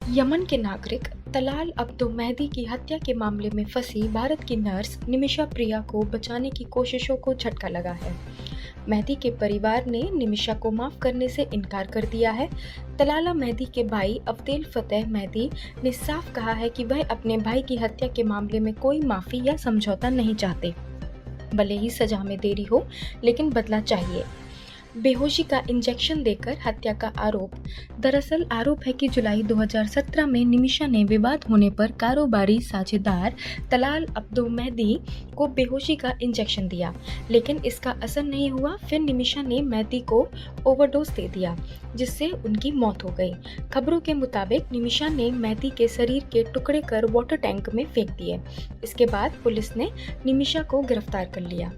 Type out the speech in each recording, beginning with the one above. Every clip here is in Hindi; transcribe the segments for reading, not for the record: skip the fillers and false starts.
यमन के नागरिक तलाल अब्दो मेहदी की हत्या के मामले में फंसी भारत की नर्स निमिषा प्रिया को बचाने की कोशिशों को झटका लगा है। मेहदी के परिवार ने निमिषा को माफ करने से इनकार कर दिया है। तलाला मेहदी के भाई अब्देल फतेह मेहदी ने साफ कहा है कि वह अपने भाई की हत्या के मामले में कोई माफी या समझौता नहीं चाहते। भले ही सजा में देरी हो, लेकिन बदला चाहिए। बेहोशी का इंजेक्शन देकर हत्या का आरोप। दरअसल आरोप है कि जुलाई 2017 में निमिषा ने विवाद होने पर कारोबारी साझेदार तलाल अब्दो मेहदी को बेहोशी का इंजेक्शन दिया, लेकिन इसका असर नहीं हुआ। फिर निमिषा ने मेहदी को ओवरडोज दे दिया, जिससे उनकी मौत हो गई। खबरों के मुताबिक निमिषा ने मेहदी के शरीर के टुकड़े कर वाटर टैंक में फेंक दिए। इसके बाद पुलिस ने निमिषा को गिरफ्तार कर लिया।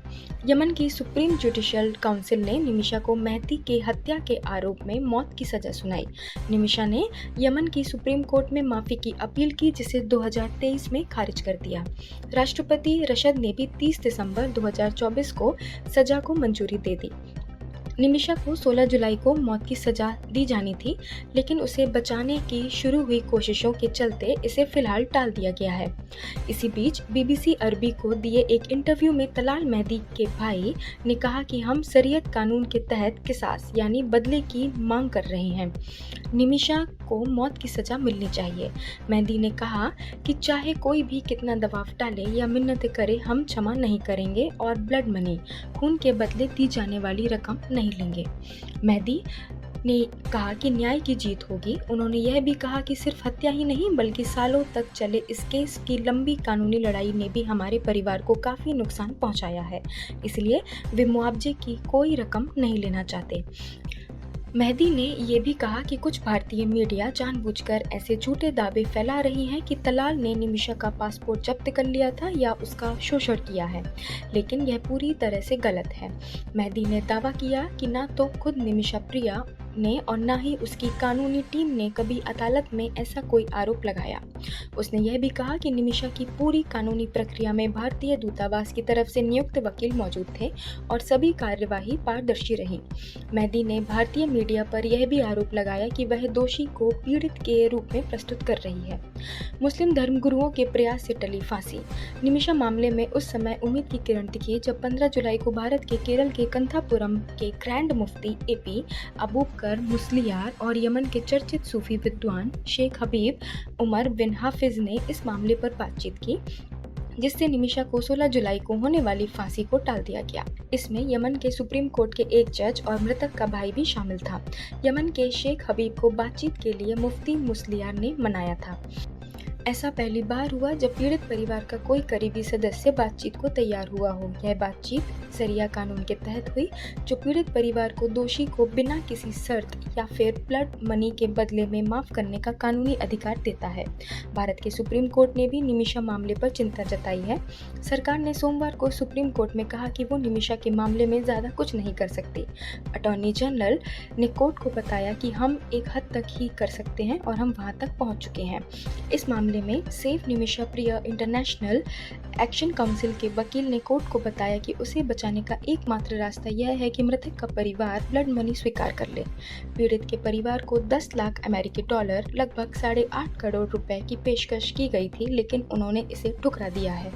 यमन की सुप्रीम जुडिशियल काउंसिल ने निमिषा को मेहदी के हत्या के आरोप में मौत की सजा सुनाई। निमिषा ने यमन की सुप्रीम कोर्ट में माफी की अपील की, जिसे 2023 में खारिज कर दिया। राष्ट्रपति रशद ने भी 30 दिसंबर 2024 को सजा को मंजूरी दे दी। निमिषा को 16 जुलाई को मौत की सजा दी जानी थी, लेकिन उसे बचाने की शुरू हुई कोशिशों के चलते इसे फिलहाल टाल दिया गया है। इसी बीच बीबीसी अरबी को दिए एक इंटरव्यू में तलाल मेहदी के भाई ने कहा कि हम शरीयत कानून के तहत किसास यानी बदले की मांग कर रहे हैं। निमिषा को मौत की सजा मिलनी चाहिए। मेहदी ने कहा कि चाहे कोई भी कितना दबाव डाले या मिन्नतें करे, हम क्षमा नहीं करेंगे और ब्लड मनी, खून के बदले दी जाने वाली रकम नहीं लेंगे। मेहदी ने कहा कि न्याय की जीत होगी। उन्होंने यह भी कहा कि सिर्फ हत्या ही नहीं, बल्कि सालों तक चले इस केस की लंबी कानूनी लड़ाई ने भी हमारे परिवार को काफ़ी नुकसान पहुंचाया है, इसलिए वे मुआवजे की कोई रकम नहीं लेना चाहते। मेहदी ने ये भी कहा कि कुछ भारतीय मीडिया जानबूझकर ऐसे झूठे दावे फैला रही हैं कि तलाल ने निमिषा का पासपोर्ट जब्त कर लिया था या उसका शोषण किया है, लेकिन यह पूरी तरह से गलत है। मेहदी ने दावा किया कि न तो खुद निमिषा प्रिया ने और न ही उसकी कानूनी टीम ने कभी अदालत में ऐसा कोई आरोप लगाया। उसने यह भी कहा कि निमिषा की पूरी कानूनी प्रक्रिया में भारतीय दूतावास की तरफ से नियुक्त वकील मौजूद थे और सभी कार्यवाही पारदर्शी रही। मेहदी ने भारतीय मीडिया पर यह भी आरोप लगाया कि वह दोषी को पीड़ित के रूप में प्रस्तुत कर रही है। मुस्लिम धर्मगुरुओं के प्रयास से टली फांसी। निमिषा मामले में उस समय उम्मीद की किरण दिखी जब 15 जुलाई को भारत के केरल के कंथापुरम के ग्रैंड मुफ्ती एपी अबूबकर मुस्लियार और यमन के चर्चित सूफी विद्वान शेख हबीब उमर बिन हाफिज ने इस मामले पर बातचीत की, जिससे निमिषा को 16 जुलाई को होने वाली फांसी को टाल दिया गया। इसमें यमन के सुप्रीम कोर्ट के एक जज और मृतक का भाई भी शामिल था। यमन के शेख हबीब को बातचीत के लिए मुफ्ती मुस्लियार ने मनाया था। ऐसा पहली बार हुआ जब पीड़ित परिवार का कोई करीबी सदस्य बातचीत को तैयार हुआ हो। यह बातचीत शरिया कानून के तहत हुई, जो पीड़ित परिवार को दोषी को बिना किसी शर्त या फिर ब्लड मनी के बदले में माफ करने का कानूनी अधिकार देता है। भारत के सुप्रीम कोर्ट ने भी निमिषा मामले पर चिंता जताई है। सरकार ने सोमवार को सुप्रीम कोर्ट में कहा कि वो निमिषा के मामले में ज़्यादा कुछ नहीं कर सकती। अटॉर्नी जनरल ने कोर्ट को बताया कि हम एक हद तक ही कर सकते हैं और हम वहां तक पहुंच चुके हैं। इस मामले में सेव निमिषा प्रिया इंटरनेशनल एक्शन काउंसिल के वकील ने कोर्ट को बताया कि उसे बचाने का एकमात्र रास्ता यह है कि मृतक का परिवार ब्लड मनी स्वीकार कर ले। पीड़ित के परिवार को 10 लाख अमेरिकी डॉलर लगभग 8.5 करोड़ रुपए की पेशकश की गई थी, लेकिन उन्होंने इसे ठुकरा दिया है।